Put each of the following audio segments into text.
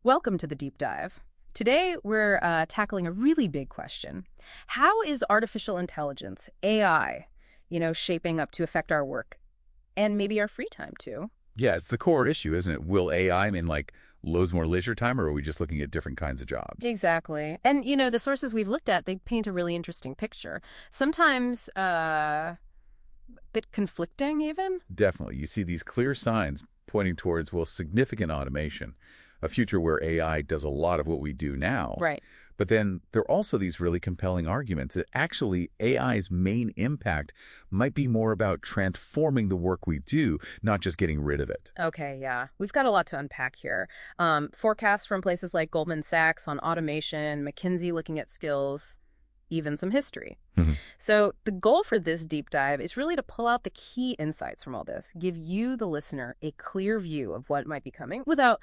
Welcome to the deep dive. Today, we're tackling a really big question. How is artificial intelligence, AI, shaping up to affect our work and maybe our free time too? Yeah, it's the core issue, isn't it? Will AI mean like loads more leisure time, or are we just looking at different kinds of jobs? Exactly. And, the sources we've looked at, they paint a really interesting picture. Sometimes a bit conflicting even. Definitely. You see these clear signs pointing towards, well, significant automation, a future where AI does a lot of what we do now. Right. But then there are also these really compelling arguments that actually AI's main impact might be more about transforming the work we do, not just getting rid of it. Okay, yeah. We've got a lot to unpack here. Forecasts from places like Goldman Sachs on automation, McKinsey looking at skills, even some history. Mhm. So the goal for this deep dive is really to pull out the key insights from all this, give you, the listener, a clear view of what might be coming without,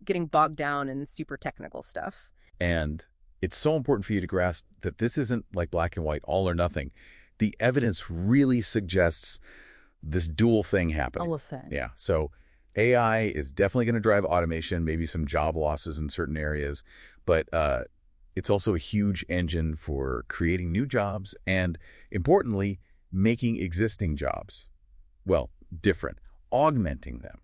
getting bogged down in super technical stuff. And it's so important for you to grasp that this isn't like black and white, all or nothing. The evidence really suggests this dual thing happening. All a thing. Yeah. So AI is definitely going to drive automation, maybe some job losses in certain areas, but it's also a huge engine for creating new jobs and, importantly, making existing jobs, well, different, augmenting them.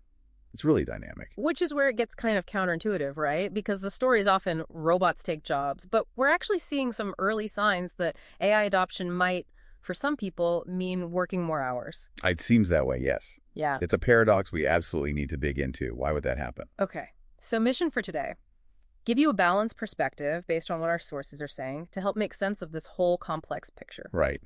It's really dynamic. Which is where it gets kind of counterintuitive, right? Because the story is often robots take jobs, but we're actually seeing some early signs that AI adoption might, for some people, mean working more hours. It seems that way, yes. Yeah. It's a paradox we absolutely need to dig into. Why would that happen? Okay. So mission for today. Give you a balanced perspective based on what our sources are saying to help make sense of this whole complex picture. Right.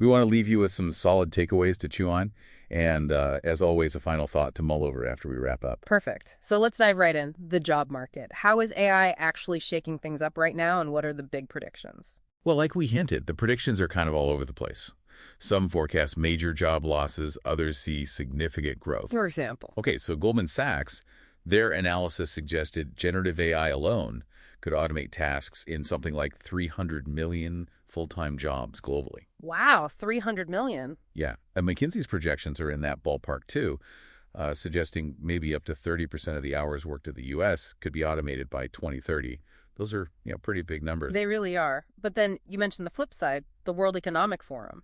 We want to leave you with some solid takeaways to chew on. And as always, a final thought to mull over after we wrap up. Perfect. So let's dive right in. The job market. How is AI actually shaking things up right now, and what are the big predictions? Well, like we hinted, the predictions are kind of all over the place. Some forecast major job losses, others see significant growth. For example. Okay, so Goldman Sachs, their analysis suggested generative AI alone could automate tasks in something like 300 million full-time jobs globally. Wow, 300 million. Yeah, and McKinsey's projections are in that ballpark too, suggesting maybe up to 30% of the hours worked in the U.S. could be automated by 2030. Those are, pretty big numbers. They really are. But then you mentioned the flip side, the World Economic Forum.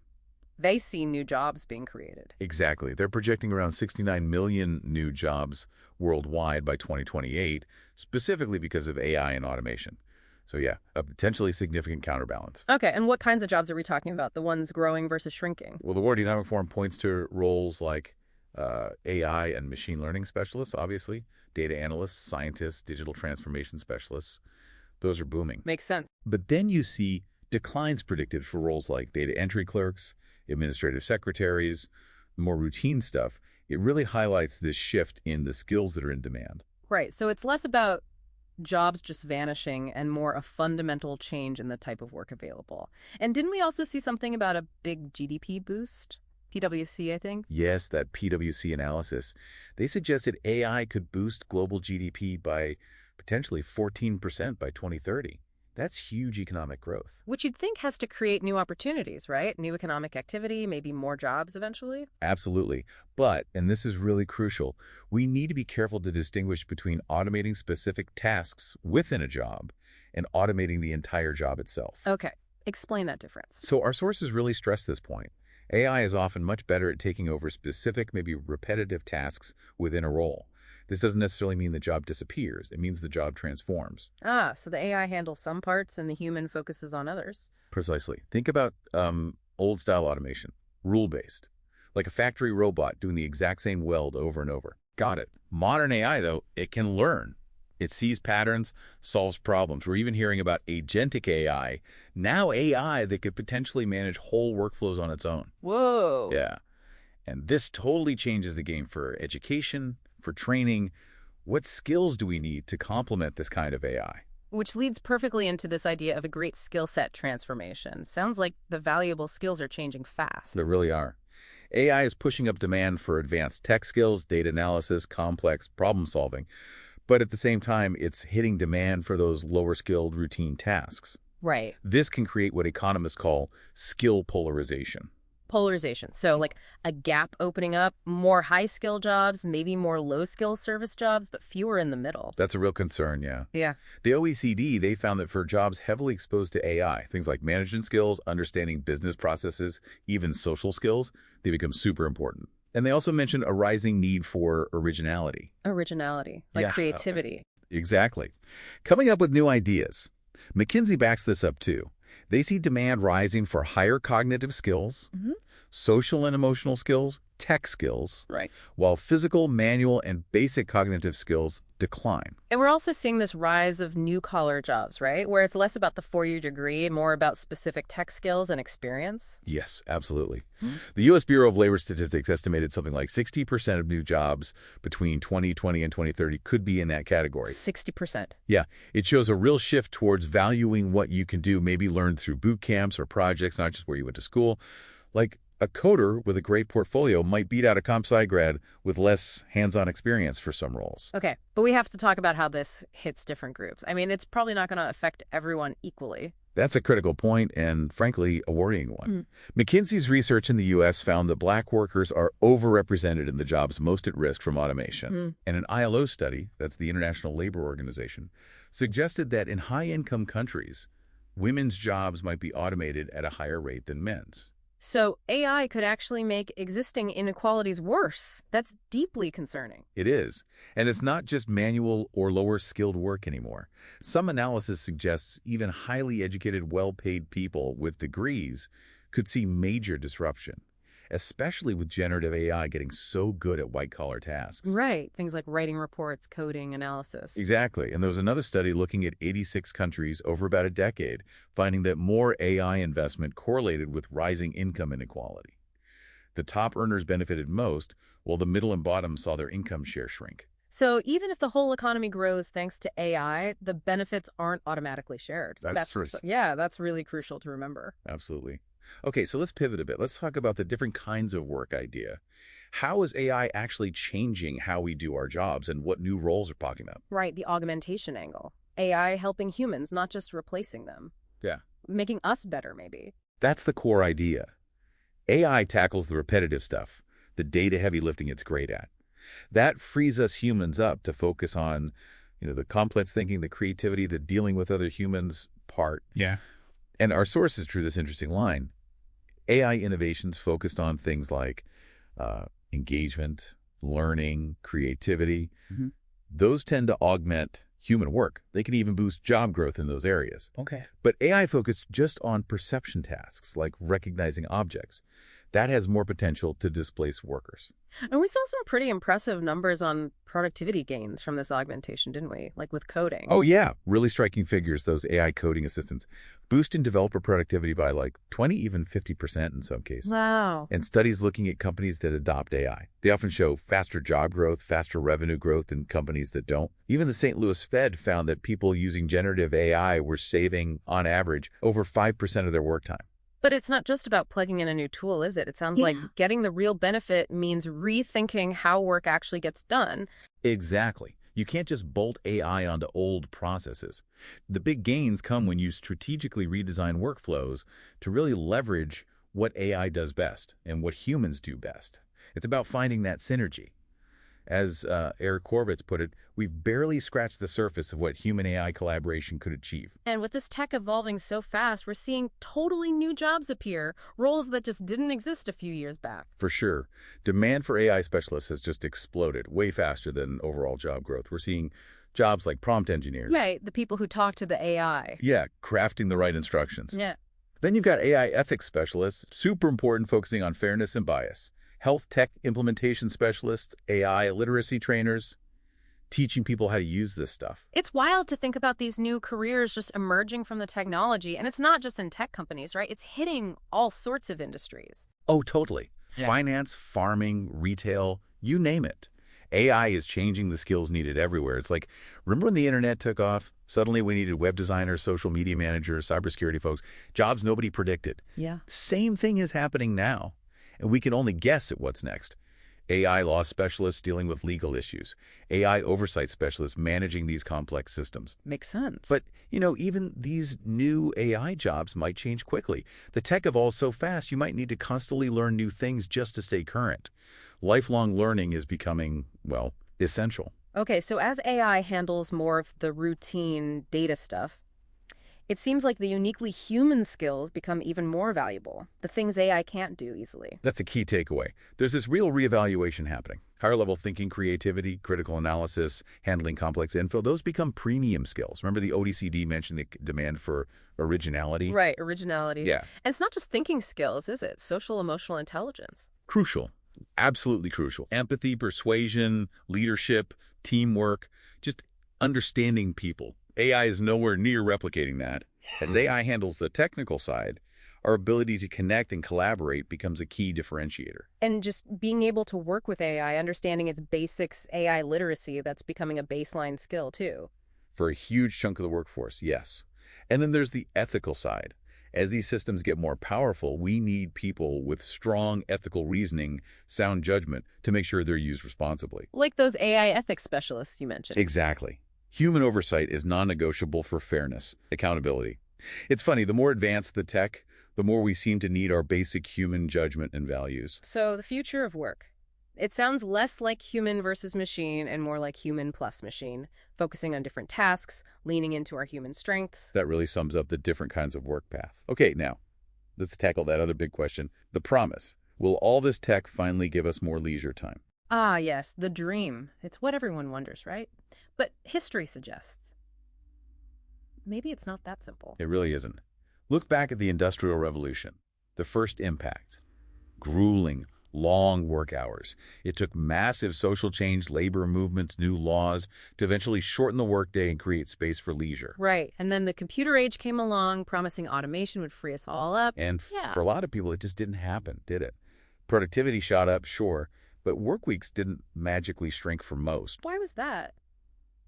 They see new jobs being created. Exactly. They're projecting around 69 million new jobs worldwide by 2028, specifically because of AI and automation. So yeah, a potentially significant counterbalance. Okay, and what kinds of jobs are we talking about? The ones growing versus shrinking? Well, the World Economic Forum points to roles like AI and machine learning specialists, obviously, data analysts, scientists, digital transformation specialists. Those are booming. Makes sense. But then you see declines predicted for roles like data entry clerks, administrative secretaries, more routine stuff. It really highlights this shift in the skills that are in demand. Right, so it's less about jobs just vanishing and more a fundamental change in the type of work available. And didn't we also see something about a big GDP boost? PwC, I think? Yes, that PwC analysis. They suggested AI could boost global GDP by potentially 14% by 2030. That's huge economic growth. Which you'd think has to create new opportunities, right? New economic activity, maybe more jobs eventually? Absolutely. But, and this is really crucial, we need to be careful to distinguish between automating specific tasks within a job and automating the entire job itself. Okay, explain that difference. So our sources really stress this point. AI is often much better at taking over specific, maybe repetitive tasks within a role. This doesn't necessarily mean the job disappears. It means the job transforms. Ah, so the AI handles some parts and the human focuses on others. Precisely. Think about old-style automation, rule-based, like a factory robot doing the exact same weld over and over. Got it. Modern AI, though, it can learn. It sees patterns, solves problems. We're even hearing about agentic AI, now AI that could potentially manage whole workflows on its own. Whoa. Yeah. And this totally changes the game for education, for training. What skills do we need to complement this kind of AI? Which leads perfectly into this idea of a great skill set transformation. Sounds like the valuable skills are changing fast. They really are. AI is pushing up demand for advanced tech skills, data analysis, complex problem solving. But at the same time, it's hitting demand for those lower-skilled routine tasks. Right. This can create what economists call skill polarization. Polarization. So like a gap opening up, more high-skill jobs, maybe more low-skill service jobs, but fewer in the middle. That's a real concern, yeah. Yeah. The OECD, they found that for jobs heavily exposed to AI, things like management skills, understanding business processes, even social skills, they become super important. And they also mentioned a rising need for originality. Originality, like Yeah. creativity. Exactly. Coming up with new ideas. McKinsey backs this up too. They see demand rising for higher cognitive skills, social and emotional skills, tech skills, Right. while physical, manual, and basic cognitive skills decline. And we're also seeing this rise of new-collar jobs, right? Where it's less about the four-year degree, more about specific tech skills and experience. Yes, absolutely. The U.S. Bureau of Labor Statistics estimated something like 60% of new jobs between 2020 and 2030 could be in that category. 60%. Yeah, it shows a real shift towards valuing what you can do, maybe learned through boot camps or projects, not just where you went to school. Like a coder with a great portfolio might beat out a comp sci grad with less hands-on experience for some roles. Okay, but we have to talk about how this hits different groups. I mean, it's probably not going to affect everyone equally. That's a critical point and, frankly, a worrying one. McKinsey's research in the U.S. found that Black workers are overrepresented in the jobs most at risk from automation. And an ILO study, that's the International Labor Organization, suggested that in high-income countries, women's jobs might be automated at a higher rate than men's. So AI could actually make existing inequalities worse. That's deeply concerning. It is. And it's not just manual or lower-skilled work anymore. Some analysis suggests even highly educated, well-paid people with degrees could see major disruption, especially with generative AI getting so good at white-collar tasks. Right. Things like writing reports, coding, analysis. Exactly. And there was another study looking at 86 countries over about a decade, finding that more AI investment correlated with rising income inequality. The top earners benefited most, while the middle and bottom saw their income share shrink. So even if the whole economy grows thanks to AI, the benefits aren't automatically shared. That's true. Yeah, that's really crucial to remember. Absolutely. Okay, so let's pivot a bit. Let's talk about the different kinds of work idea. How is AI actually changing how we do our jobs and what new roles are popping up? Right, the augmentation angle. AI helping humans, not just replacing them. Yeah. Making us better, maybe. That's the core idea. AI tackles the repetitive stuff, the data-heavy lifting it's great at. That frees us humans up to focus on, the complex thinking, the creativity, the dealing with other humans part. Yeah. And our sources drew this interesting line. AI innovations focused on things like engagement, learning, creativity. Those tend to augment human work. They can even boost job growth in those areas. Okay. But AI focused just on perception tasks like recognizing objects. That has more potential to displace workers. And we saw some pretty impressive numbers on productivity gains from this augmentation, didn't we? Like with coding. Oh, yeah. Really striking figures, those AI coding assistants, boosting developer productivity by like 20, even 50% in some cases. Wow. And studies looking at companies that adopt AI. They often show faster job growth, faster revenue growth than companies that don't. Even the St. Louis Fed found that people using generative AI were saving, on average, over 5% of their work time. But it's not just about plugging in a new tool, is it? It sounds like getting the real benefit means rethinking how work actually gets done. Exactly. You can't just bolt AI onto old processes. The big gains come when you strategically redesign workflows to really leverage what AI does best and what humans do best. It's about finding that synergy. As Eric Horvitz put it, we've barely scratched the surface of what human-AI collaboration could achieve. And with this tech evolving so fast, we're seeing totally new jobs appear, roles that just didn't exist a few years back. For sure. Demand for AI specialists has just exploded way faster than overall job growth. We're seeing jobs like prompt engineers. Right, the people who talk to the AI. Yeah, crafting the right instructions. Yeah. Then you've got AI ethics specialists, super important, focusing on fairness and bias. Health tech implementation specialists, AI literacy trainers, teaching people how to use this stuff. It's wild to think about these new careers just emerging from the technology. And it's not just in tech companies, right? It's hitting all sorts of industries. Oh, totally. Yeah. Finance, farming, retail, you name it. AI is changing the skills needed everywhere. It's like, remember when the internet took off? Suddenly we needed web designers, social media managers, cybersecurity folks, jobs nobody predicted. Yeah. Same thing is happening now. And we can only guess at what's next. AI law specialists dealing with legal issues, AI oversight specialists managing these complex systems. Makes sense. But, even these new AI jobs might change quickly. The tech evolves so fast, you might need to constantly learn new things just to stay current. Lifelong learning is becoming, well, essential. Okay, so as AI handles more of the routine data stuff, it seems like the uniquely human skills become even more valuable, the things AI can't do easily. That's a key takeaway. There's this real reevaluation happening. Higher-level thinking, creativity, critical analysis, handling complex info, those become premium skills. Remember the OECD mentioned the demand for originality? Right, originality. Yeah. And it's not just thinking skills, is it? Social emotional intelligence. Crucial. Absolutely crucial. Empathy, persuasion, leadership, teamwork, just understanding people. AI is nowhere near replicating that. As AI handles the technical side, our ability to connect and collaborate becomes a key differentiator. And just being able to work with AI, understanding its basics, AI literacy, that's becoming a baseline skill too. For a huge chunk of the workforce, yes. And then there's the ethical side. As these systems get more powerful, we need people with strong ethical reasoning, sound judgment to make sure they're used responsibly. Like those AI ethics specialists you mentioned. Exactly. Human oversight is non-negotiable for fairness, accountability. It's funny, the more advanced the tech, the more we seem to need our basic human judgment and values. So the future of work. It sounds less like human versus machine and more like human plus machine, focusing on different tasks, leaning into our human strengths. That really sums up the different kinds of work path. Okay, now, let's tackle that other big question. The promise. Will all this tech finally give us more leisure time? Ah, yes, the dream. It's what everyone wonders, right? But history suggests maybe it's not that simple. It really isn't. Look back at the Industrial Revolution, the first impact. Grueling, long work hours. It took massive social change, labor movements, new laws to eventually shorten the workday and create space for leisure. Right, and then the computer age came along, promising automation would free us all up. And for a lot of people, it just didn't happen, did it? Productivity shot up, sure, but work weeks didn't magically shrink for most. Why was that?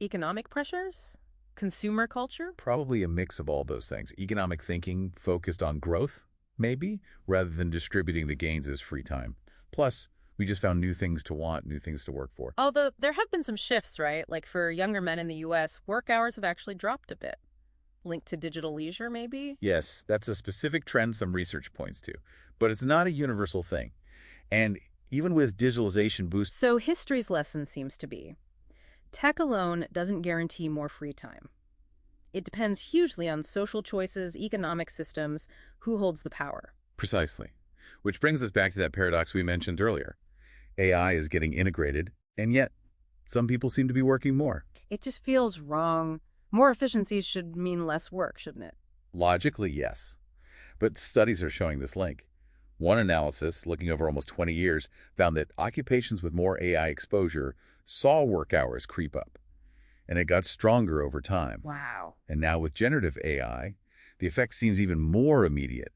Economic pressures? Consumer culture? Probably a mix of all those things. Economic thinking focused on growth, maybe, rather than distributing the gains as free time. Plus, we just found new things to want, new things to work for. Although there have been some shifts, right? Like for younger men in the U.S., work hours have actually dropped a bit. Linked to digital leisure, maybe? Yes, that's a specific trend some research points to. But it's not a universal thing. And even with digitalization boosts... So history's lesson seems to be, tech alone doesn't guarantee more free time. It depends hugely on social choices, economic systems, who holds the power. Precisely. Which brings us back to that paradox we mentioned earlier. AI is getting integrated, and yet some people seem to be working more. It just feels wrong. More efficiency should mean less work, shouldn't it? Logically, yes. But studies are showing this link. One analysis, looking over almost 20 years, found that occupations with more AI exposure saw work hours creep up. And it got stronger over time. Wow. And now with generative AI, the effect seems even more immediate.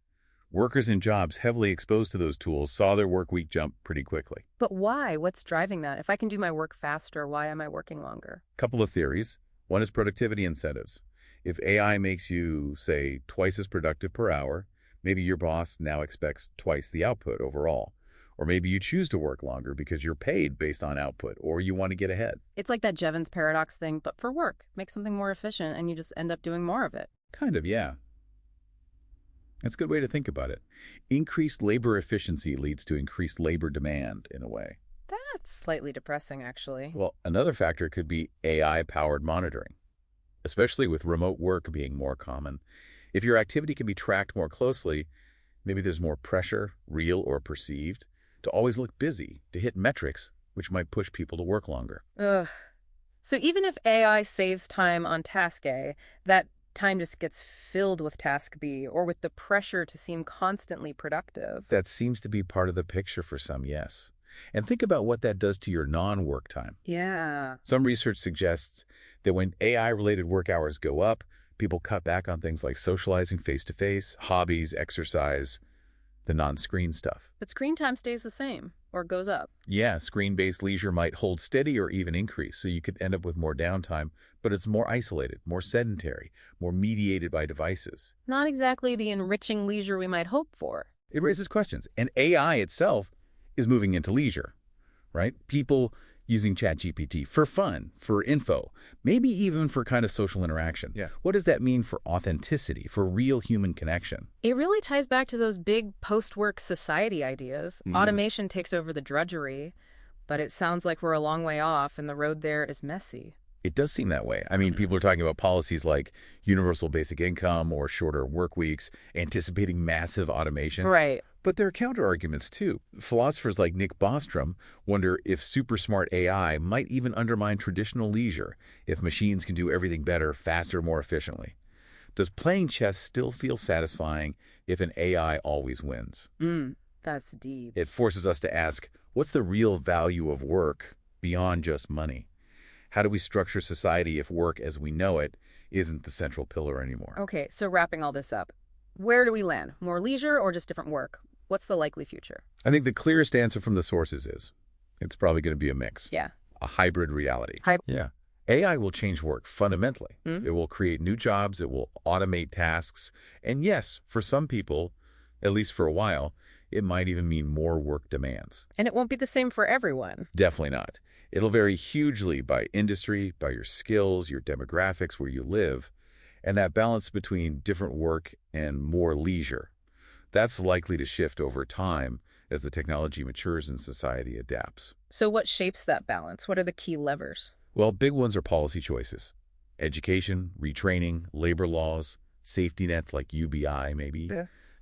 Workers in jobs heavily exposed to those tools saw their work week jump pretty quickly. But why? What's driving that? If I can do my work faster, why am I working longer? Couple of theories. One is productivity incentives. If AI makes you, say, twice as productive per hour, maybe your boss now expects twice the output overall. Or maybe you choose to work longer because you're paid based on output, or you want to get ahead. It's like that Jevons paradox thing, but for work. Make something more efficient and you just end up doing more of it. Kind of, yeah. That's a good way to think about it. Increased labor efficiency leads to increased labor demand, in a way. That's slightly depressing, actually. Well, another factor could be AI-powered monitoring, especially with remote work being more common. If your activity can be tracked more closely, maybe there's more pressure, real or perceived, to always look busy, to hit metrics, which might push people to work longer. Ugh. So even if AI saves time on task A, that time just gets filled with task B or with the pressure to seem constantly productive. That seems to be part of the picture for some, yes. And think about what that does to your non-work time. Yeah. Some research suggests that when AI-related work hours go up, people cut back on things like socializing face-to-face, hobbies, exercise, the non-screen stuff. But screen time stays the same or goes up. Yeah, screen-based leisure might hold steady or even increase, so you could end up with more downtime, but it's more isolated, more sedentary, more mediated by devices. Not exactly the enriching leisure we might hope for. It raises questions, and AI itself is moving into leisure. right? People using ChatGPT for fun, for info, maybe even for kind of social interaction. Yeah. What does that mean for authenticity, for real human connection? It really ties back to those big post-work society ideas. Automation takes over the drudgery, but it sounds like we're a long way off and the road there is messy. It does seem that way. I mean, people are talking about policies like universal basic income or shorter work weeks, anticipating massive automation. Right. But there are counter-arguments, too. Philosophers like Nick Bostrom wonder if super smart AI might even undermine traditional leisure if machines can do everything better, faster, more efficiently. Does playing chess still feel satisfying if an AI always wins? That's deep. It forces us to ask, what's the real value of work beyond just money? How do we structure society if work as we know it isn't the central pillar anymore? Okay, so wrapping all this up, where do we land? More leisure or just different work? What's the likely future? I think the clearest answer from the sources is it's probably going to be a mix. Yeah. A hybrid reality. Yeah. AI will change work fundamentally. It will create new jobs. It will automate tasks. And yes, for some people, at least for a while, it might even mean more work demands. And it won't be the same for everyone. Definitely not. It'll vary hugely by industry, by your skills, your demographics, where you live, and that balance between different work and more leisure. That's likely to shift over time as the technology matures and society adapts. So what shapes that balance? What are the key levers? Well, big ones are policy choices. Education, retraining, labor laws, safety nets like UBI maybe,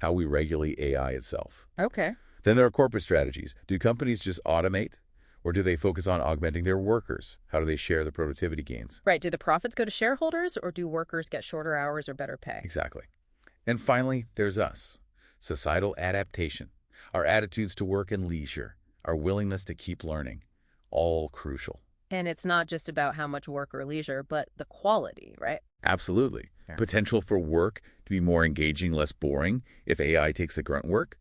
how we regulate AI itself. Okay. Then there are corporate strategies. Do companies just automate, or do they focus on augmenting their workers? How do they share the productivity gains? Right. Do the profits go to shareholders, or do workers get shorter hours or better pay? Exactly. And finally, there's us. Societal adaptation, our attitudes to work and leisure, our willingness to keep learning, all crucial. And it's not just about how much work or leisure, but the quality, right? Absolutely. Yeah. Potential for work to be more engaging, less boring if AI takes the grunt work,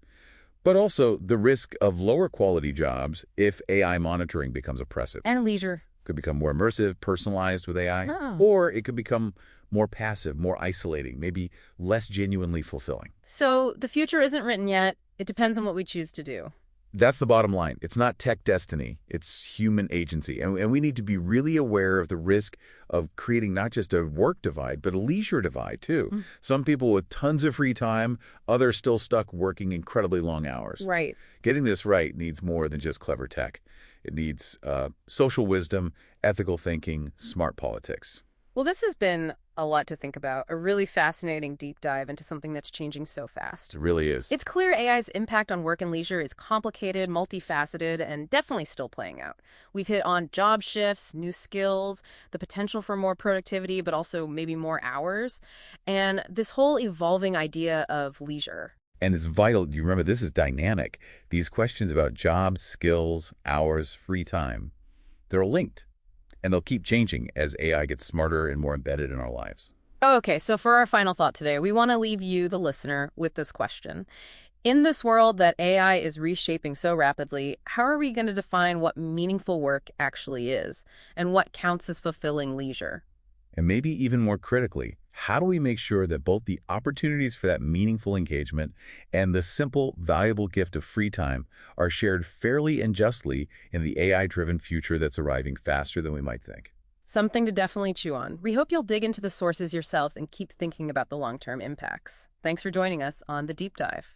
but also the risk of lower quality jobs if AI monitoring becomes oppressive. And leisure. Could become more immersive, personalized with AI, or it could become more passive, more isolating, maybe less genuinely fulfilling. So the future isn't written yet. It depends on what we choose to do. That's the bottom line. It's not tech destiny. It's human agency. And we need to be really aware of the risk of creating not just a work divide, but a leisure divide, too. Some people with tons of free time, others still stuck working incredibly long hours. Right. Getting this right needs more than just clever tech. It needs social wisdom, ethical thinking, smart politics. Well, this has been a lot to think about, a really fascinating deep dive into something that's changing so fast. It really is. It's clear AI's impact on work and leisure is complicated, multifaceted, and definitely still playing out. We've hit on job shifts, new skills, the potential for more productivity, but also maybe more hours, and this whole evolving idea of leisure. And it's vital. You remember, this is dynamic. These questions about jobs, skills, hours, free time, they're linked. And they'll keep changing as AI gets smarter and more embedded in our lives. Okay, so for our final thought today, we want to leave you, the listener, with this question. In this world that AI is reshaping so rapidly, how are we going to define what meaningful work actually is and what counts as fulfilling leisure? And maybe even more critically, how do we make sure that both the opportunities for that meaningful engagement and the simple, valuable gift of free time are shared fairly and justly in the AI-driven future that's arriving faster than we might think? Something to definitely chew on. We hope you'll dig into the sources yourselves and keep thinking about the long-term impacts. Thanks for joining us on The Deep Dive.